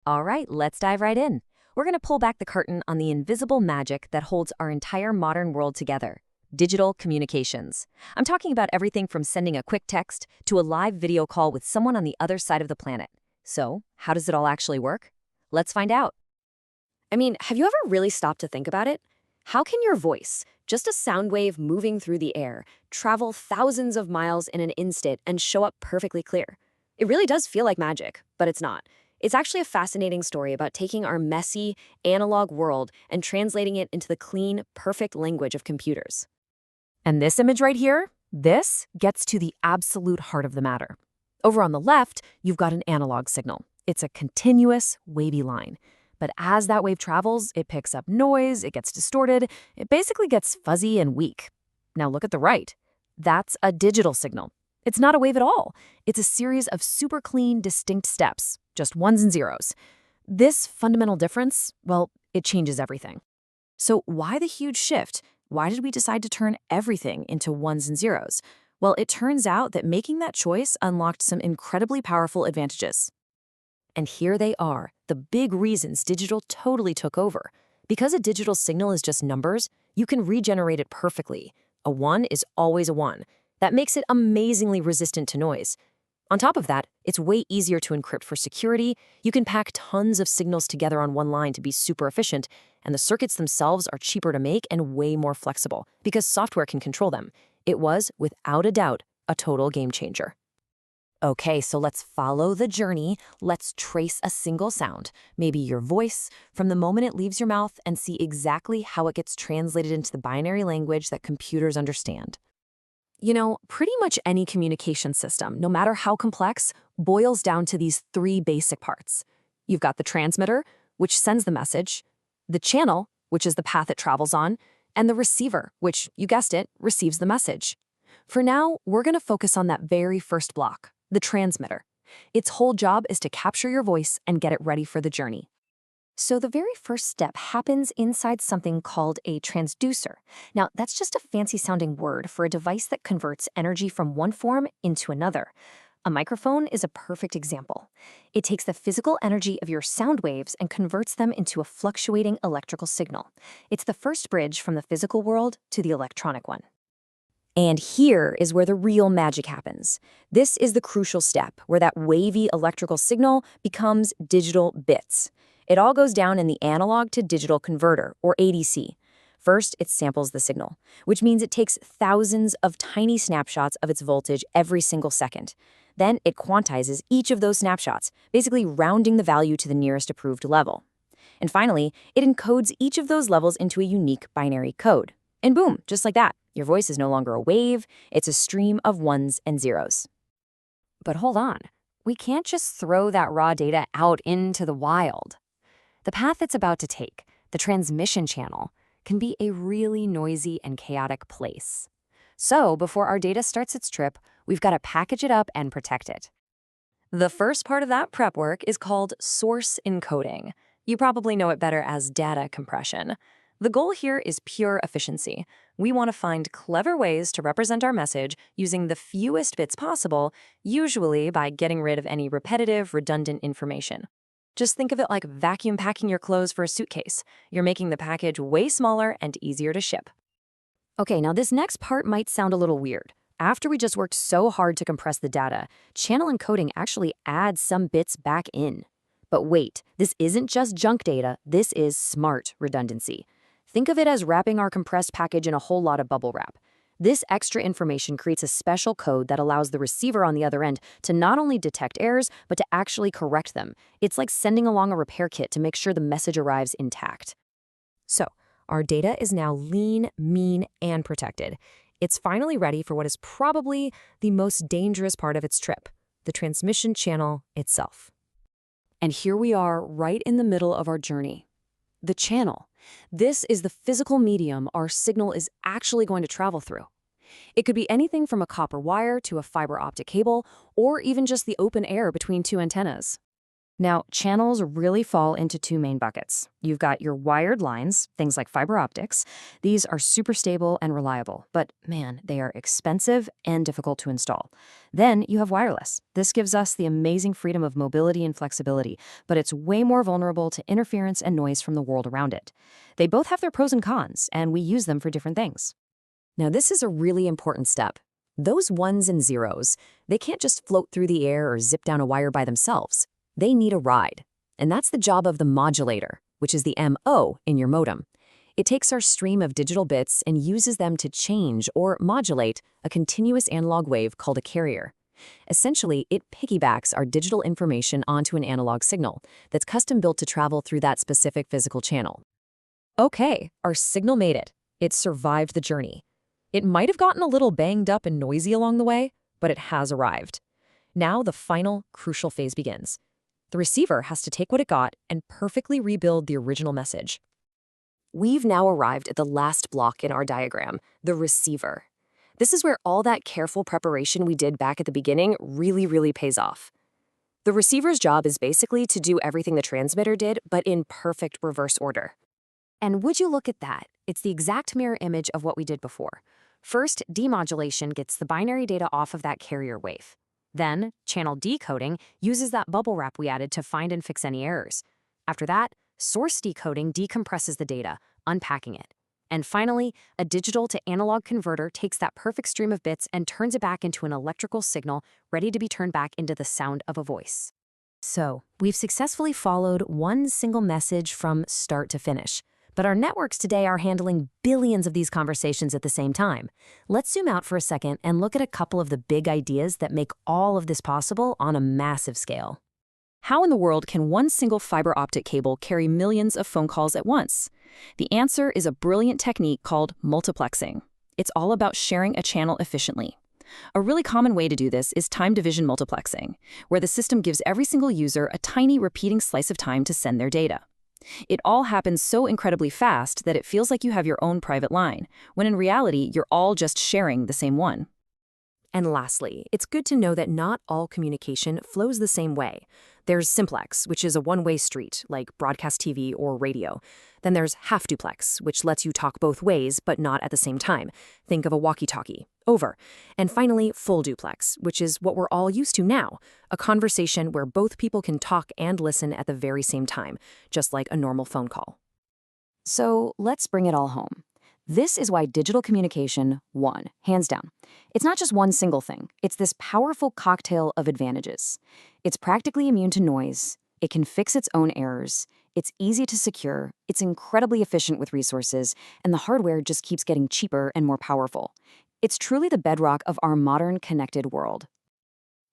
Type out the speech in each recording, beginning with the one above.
All right, let's dive right in. We're going to pull back the curtain on the invisible magic that holds our entire modern world together: digital communications. I'm talking about everything from sending a quick text to a live video call with someone on the other side of the planet. So, how does it all actually work? Let's find out. Have you ever really stopped to think about it? How can your voice, just a sound wave moving through the air, travel thousands of miles in an instant and show up perfectly clear? It really does feel like magic, but it's not. It's actually a fascinating story about taking our messy, analog world and translating it into the clean, perfect language of computers. And this image right here, this gets to the absolute heart of the matter. Over on the left, you've got an analog signal. It's a continuous, wavy line. But as that wave travels, it picks up noise, it gets distorted, it basically gets fuzzy and weak. Now look at the right. That's a digital signal. It's not a wave at all. It's a series of super clean, distinct steps, just ones and zeros. This fundamental difference, well, it changes everything. So why the huge shift? Why did we decide to turn everything into ones and zeros? Well, it turns out that making that choice unlocked some incredibly powerful advantages. And here they are, the big reasons digital totally took over. Because a digital signal is just numbers, you can regenerate it perfectly. A 1 is always a 1. That makes it amazingly resistant to noise. On top of that, it's way easier to encrypt for security. You can pack tons of signals together on one line to be super efficient, and the circuits themselves are cheaper to make and way more flexible because software can control them. It was, without a doubt, a total game changer. Okay, so let's follow the journey. Let's trace a single sound, maybe your voice, from the moment it leaves your mouth and see exactly how it gets translated into the binary language that computers understand. Pretty much any communication system, no matter how complex, boils down to these three basic parts. You've got the transmitter, which sends the message, the channel, which is the path it travels on, and the receiver, which, you guessed it, receives the message. For now, we're going to focus on that very first block, the transmitter. Its whole job is to capture your voice and get it ready for the journey. So the very first step happens inside something called a transducer. Now, that's just a fancy-sounding word for a device that converts energy from one form into another. A microphone is a perfect example. It takes the physical energy of your sound waves and converts them into a fluctuating electrical signal. It's the first bridge from the physical world to the electronic one. And here is where the real magic happens. This is the crucial step where that wavy electrical signal becomes digital bits. It all goes down in the analog to digital converter, or ADC. First, it samples the signal, which means it takes thousands of tiny snapshots of its voltage every single second. Then it quantizes each of those snapshots, basically rounding the value to the nearest approved level. And finally, it encodes each of those levels into a unique binary code. And boom, just like that, your voice is no longer a wave, it's a stream of ones and zeros. But hold on, we can't just throw that raw data out into the wild. The path it's about to take, the transmission channel, can be a really noisy and chaotic place. So before our data starts its trip, we've got to package it up and protect it. The first part of that prep work is called source encoding. You probably know it better as data compression. The goal here is pure efficiency. We want to find clever ways to represent our message using the fewest bits possible, usually by getting rid of any repetitive, redundant information. Just think of it like vacuum packing your clothes for a suitcase. You're making the package way smaller and easier to ship. Okay, now this next part might sound a little weird. After we just worked so hard to compress the data, channel encoding actually adds some bits back in. But wait, this isn't just junk data, this is smart redundancy. Think of it as wrapping our compressed package in a whole lot of bubble wrap. This extra information creates a special code that allows the receiver on the other end to not only detect errors, but to actually correct them. It's like sending along a repair kit to make sure the message arrives intact. So, our data is now lean, mean, and protected. It's finally ready for what is probably the most dangerous part of its trip, the transmission channel itself. And here we are, right in the middle of our journey. The channel. This is the physical medium our signal is actually going to travel through. It could be anything from a copper wire to a fiber optic cable, or even just the open air between two antennas. Now, channels really fall into two main buckets. You've got your wired lines, things like fiber optics. These are super stable and reliable, but man, they are expensive and difficult to install. Then you have wireless. This gives us the amazing freedom of mobility and flexibility, but it's way more vulnerable to interference and noise from the world around it. They both have their pros and cons, and we use them for different things. Now, this is a really important step. Those ones and zeros, they can't just float through the air or zip down a wire by themselves. They need a ride. And that's the job of the modulator, which is the MO in your modem. It takes our stream of digital bits and uses them to change or modulate a continuous analog wave called a carrier. Essentially, it piggybacks our digital information onto an analog signal that's custom built to travel through that specific physical channel. Okay, our signal made it. It survived the journey. It might have gotten a little banged up and noisy along the way, but it has arrived. Now the final, crucial phase begins. The receiver has to take what it got and perfectly rebuild the original message. We've now arrived at the last block in our diagram, the receiver. This is where all that careful preparation we did back at the beginning really pays off. The receiver's job is basically to do everything the transmitter did, but in perfect reverse order. And would you look at that? It's the exact mirror image of what we did before. First, demodulation gets the binary data off of that carrier wave. Then, channel decoding uses that bubble wrap we added to find and fix any errors. After that, source decoding decompresses the data, unpacking it. And finally, a digital to analog converter takes that perfect stream of bits and turns it back into an electrical signal ready to be turned back into the sound of a voice. So, we've successfully followed one single message from start to finish. But our networks today are handling billions of these conversations at the same time. Let's zoom out for a second and look at a couple of the big ideas that make all of this possible on a massive scale. How in the world can one single fiber optic cable carry millions of phone calls at once? The answer is a brilliant technique called multiplexing. It's all about sharing a channel efficiently. A really common way to do this is time division multiplexing, where the system gives every single user a tiny repeating slice of time to send their data. It all happens so incredibly fast that it feels like you have your own private line, when in reality, you're all just sharing the same one. And lastly, it's good to know that not all communication flows the same way. There's simplex, which is a one-way street, like broadcast TV or radio. Then there's half-duplex, which lets you talk both ways, but not at the same time. Think of a walkie-talkie. Over. And finally, full duplex, which is what we're all used to now, a conversation where both people can talk and listen at the very same time, just like a normal phone call. So let's bring it all home. This is why digital communication won, hands down. It's not just one single thing. It's this powerful cocktail of advantages. It's practically immune to noise. It can fix its own errors. It's easy to secure. It's incredibly efficient with resources. And the hardware just keeps getting cheaper and more powerful. It's truly the bedrock of our modern connected world.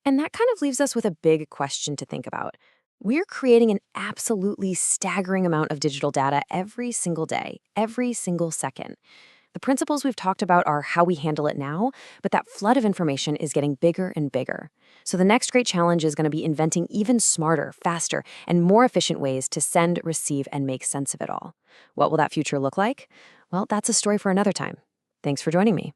And that kind of leaves us with a big question to think about. We're creating an absolutely staggering amount of digital data every single day, every single second. The principles we've talked about are how we handle it now, but that flood of information is getting bigger and bigger. So the next great challenge is going to be inventing even smarter, faster, and more efficient ways to send, receive, and make sense of it all. What will that future look like? Well, that's a story for another time. Thanks for joining me.